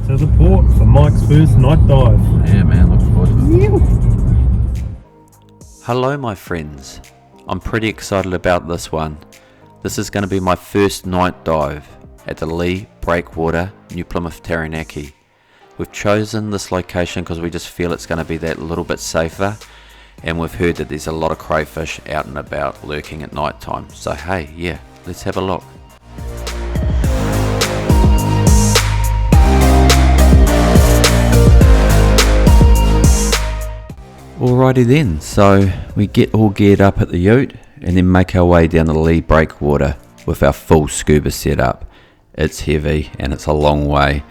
To the port for Mike's first night dive. Yeah, man, looking forward to it. Hello my friends, I'm pretty excited about this one. This is going to be my first night dive at the Lee Breakwater, New Plymouth, Taranaki. We've chosen this location because we just feel it's going to be that little bit safer, and we've heard that there's a lot of crayfish out and about lurking at night time. So hey, yeah, let's have a look. Alrighty then, so we get all geared up at the ute and then make our way down the Lee Breakwater with our full scuba setup. It's heavy and it's a long way.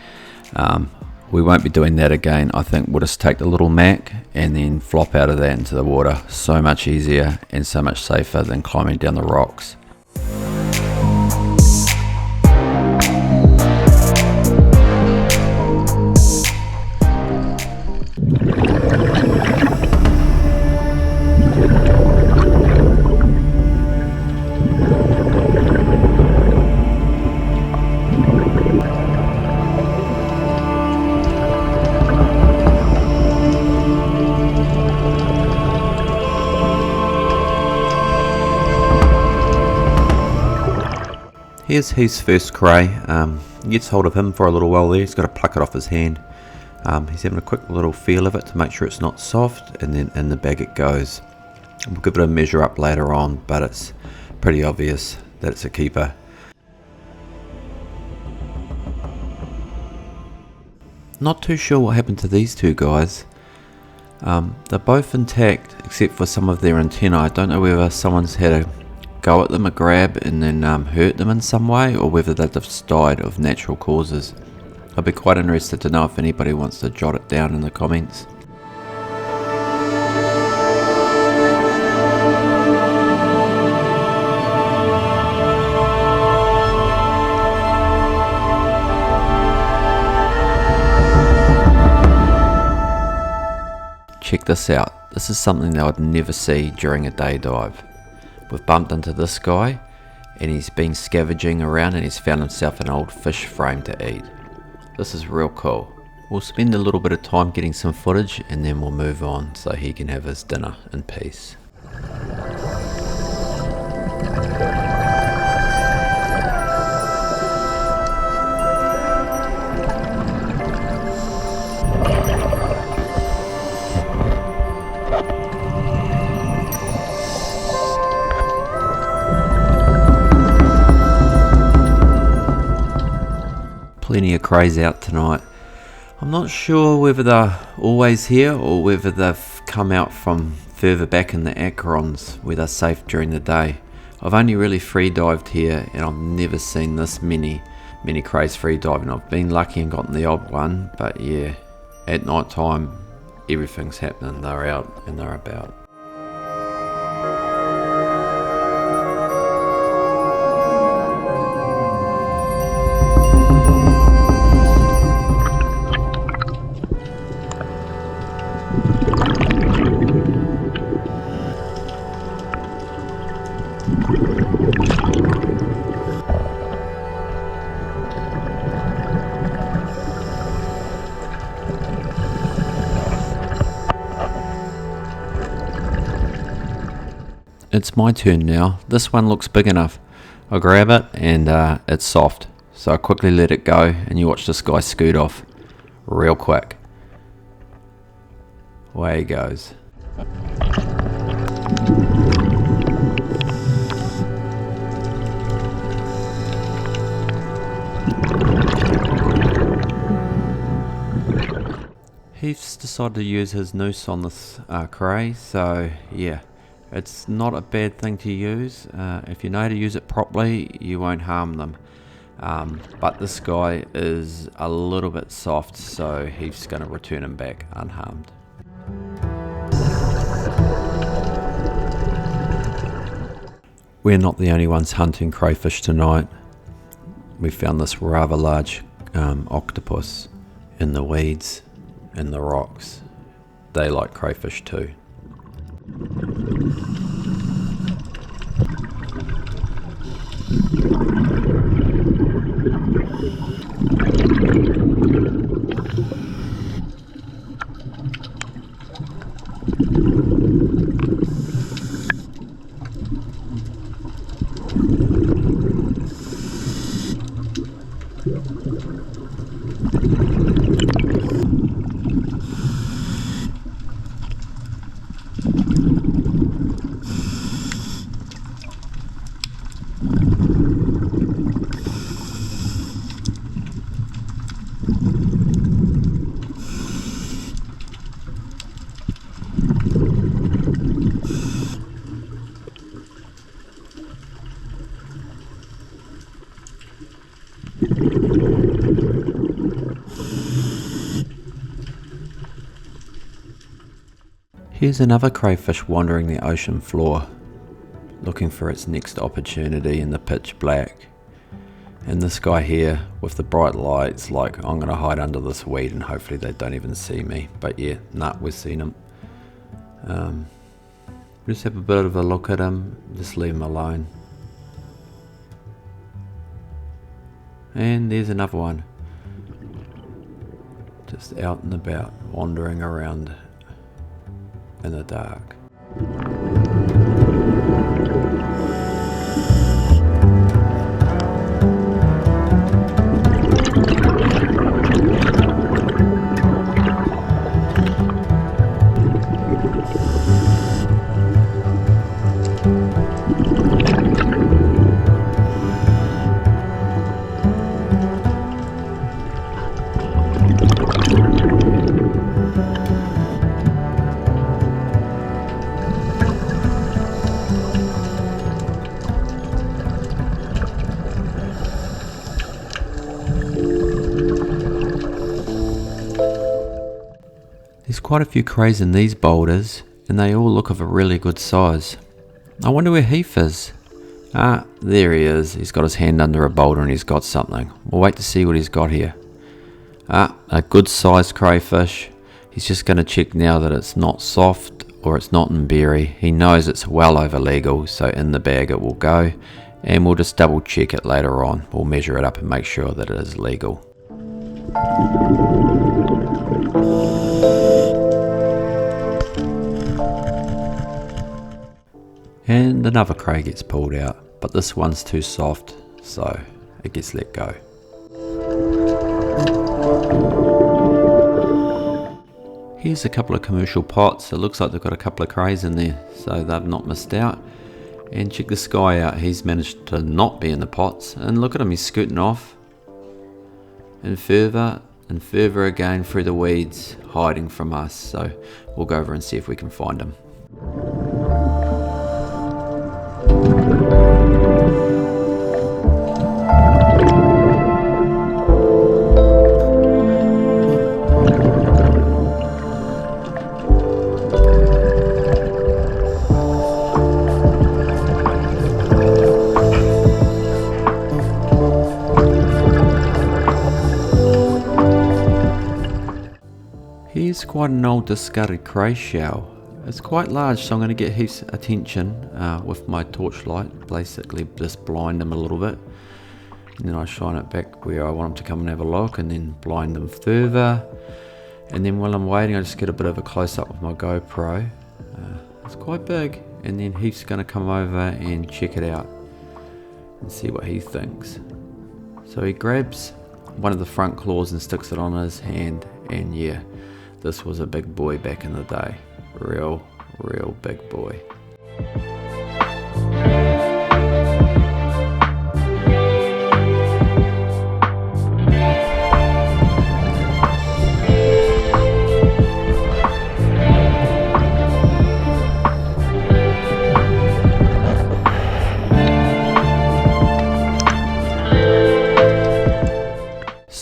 We won't be doing that again. I think we'll just take the little Mac and then flop out of that into the water. So much easier and so much safer than climbing down the rocks. Here's his first cray. Gets hold of him for a little while there. He's got to pluck it off his hand. He's having a quick little feel of it to make sure it's not soft, and then in the bag it goes. We'll give it a measure up later on, but it's pretty obvious that it's a keeper. Not too sure what happened to these two guys. They're both intact except for some of their antennae. I don't know whether someone's had a go at them, a grab, and then hurt them in some way, or whether they've just died of natural causes. I'd be quite interested to know if anybody wants to jot it down in the comments. Check this out. This is something that I'd never see during a day dive. We've bumped into this guy and he's been scavenging around and he's found himself an old fish frame to eat. This is real cool. We'll spend a little bit of time getting some footage and then we'll move on so he can have his dinner in peace. Plenty of crays out tonight. I'm not sure whether they're always here or whether they've come out from further back in the Acrons where they're safe during the day. I've only really free dived here and I've never seen this many crays free diving. I've been lucky and gotten the odd one, but yeah, at night time everything's happening. They're out and they're about. It's my turn now. This one looks big enough. I grab it and it's soft. So I quickly let it go and you watch this guy scoot off real quick. Away he goes. He's decided to use his noose on this cray, so yeah, It's not a bad thing to use. If you know how to use it properly, you won't harm them. But this guy is a little bit soft, so he's going to return him back unharmed. We're not the only ones hunting crayfish tonight. We found this rather large octopus in the weeds, in the rocks. They like crayfish too. Here's another crayfish wandering the ocean floor, looking for its next opportunity in the pitch black. And this guy here with the bright lights, like, I'm going to hide under this weed and hopefully they don't even see me. But yeah, nah, we've seen him. Just have a bit of a look at him, just leave him alone. And there's another one, just out and about, wandering around in the dark. There's quite a few crays in these boulders, and they all look of a really good size. I wonder where Heath is. Ah, there he is. He's got his hand under a boulder and he's got something. We'll wait to see what he's got here. Ah, a good sized crayfish. He's just going to check now that it's not soft or it's not in berry. He knows it's well over legal, so in the bag it will go, and we'll just double check it later on. We'll measure it up and make sure that it is legal. And another cray gets pulled out, but this one's too soft, so it gets let go. Here's a couple of commercial pots. It looks like they've got a couple of crays in there, so they've not missed out. And check this guy out, he's managed to not be in the pots, and look at him, he's scooting off. And further again through the weeds, hiding from us, so we'll go over and see if we can find him. Here's quite an old discarded cray shell. It's quite large, so I'm going to get Heath's attention with my torchlight. Basically just blind him a little bit, and then I shine it back where I want him to come and have a look, and then blind them further. And then while I'm waiting, I just get a bit of a close-up with my GoPro. It's quite big, and then Heath's going to come over and check it out and see what he thinks. So he grabs one of the front claws and sticks it on his hand, and yeah, this was a big boy back in the day. Real big boy.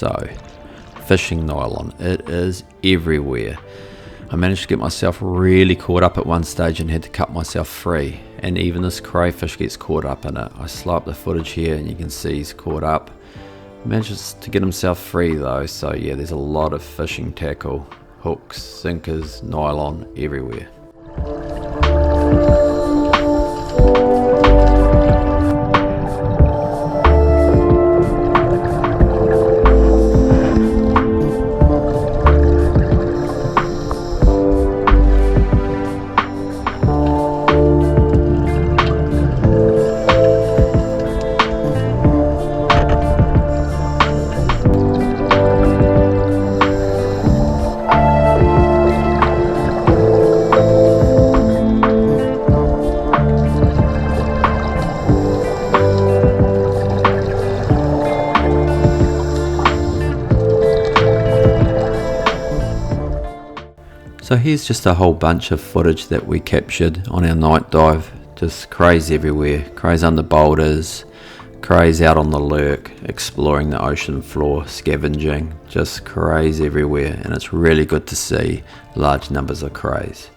So, fishing nylon, it is everywhere. I managed to get myself really caught up at one stage and had to cut myself free, and even this crayfish gets caught up in it. I slow up the footage here and you can see he's caught up. Manages to get himself free though, so yeah, there's a lot of fishing tackle, hooks, sinkers, nylon everywhere. So here's just a whole bunch of footage that we captured on our night dive. Just crays everywhere, crays under boulders, crays out on the lurk, exploring the ocean floor, scavenging, just crays everywhere, and it's really good to see large numbers of crays.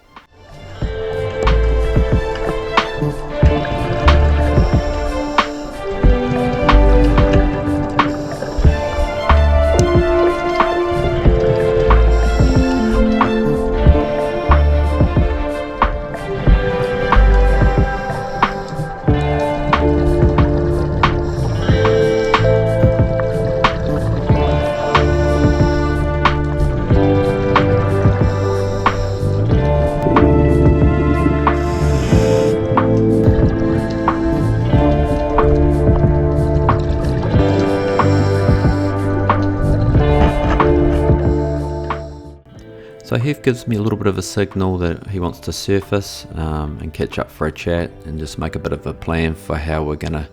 So Heath gives me a little bit of a signal that he wants to surface and catch up for a chat and just make a bit of a plan for how we're going to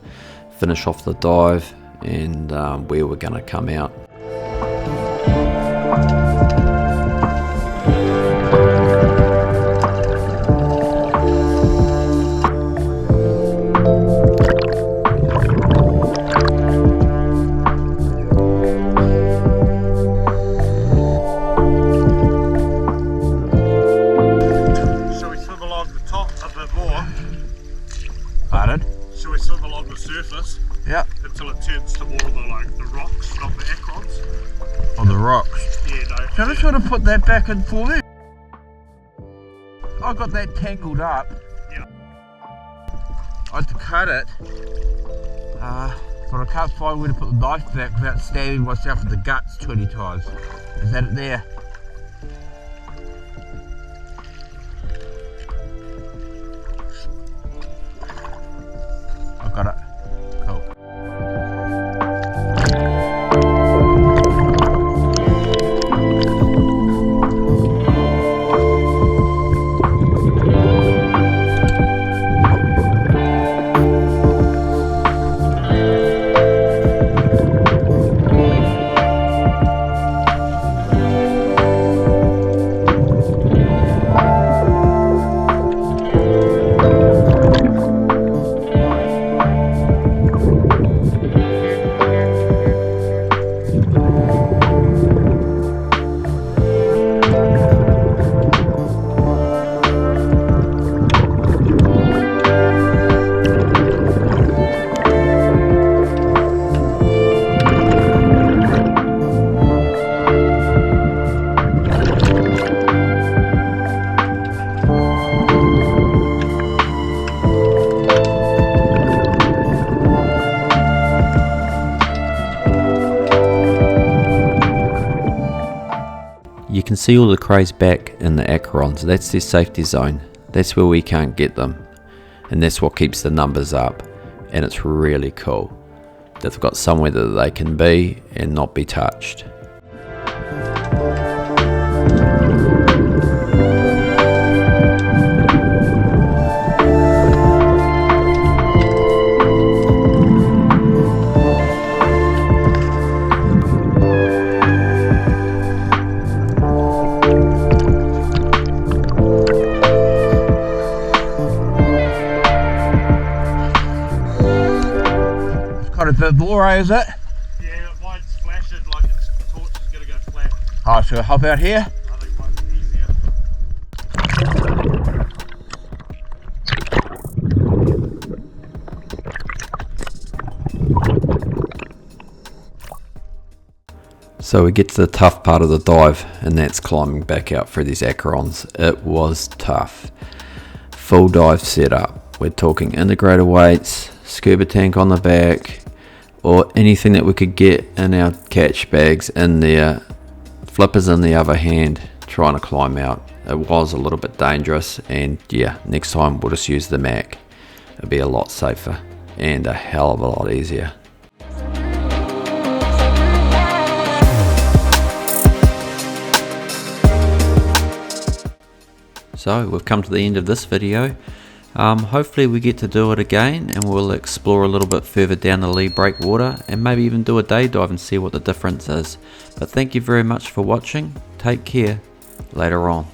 finish off the dive and where we're going to come out. So we swim along the surface, Yeah. until it turns to more of the rocks, not the acrons. On the rocks. Yeah, no. So I just want to put that back in for me. I got that tangled up. Yeah. I had to cut it, but I can't find where to put the knife back without stabbing myself in the guts 20 times. Is that it there? Got it. Cool. You can see all the crays back in the acrons. That's their safety zone. That's where we can't get them, and that's what keeps the numbers up. And it's really cool that they've got somewhere that they can be and not be touched. Got a bit more, is it? Yeah, mine's flashing like it's Alright, so hop out here. So we get to the tough part of the dive, and that's climbing back out through these acrons. It was tough. Full dive setup. We're talking integrator weights, scuba tank on the back, or anything that we could get in our catch bags in there. Flippers in the other hand, trying to climb out. It was a little bit dangerous, and yeah, next time we'll just use the Mac. It'll be a lot safer and a hell of a lot easier. So we've come to the end of this video. Hopefully we get to do it again, and we'll explore a little bit further down the lee breakwater, and maybe even do a day dive and see what the difference is. But thank you very much for watching. Take care. Later on.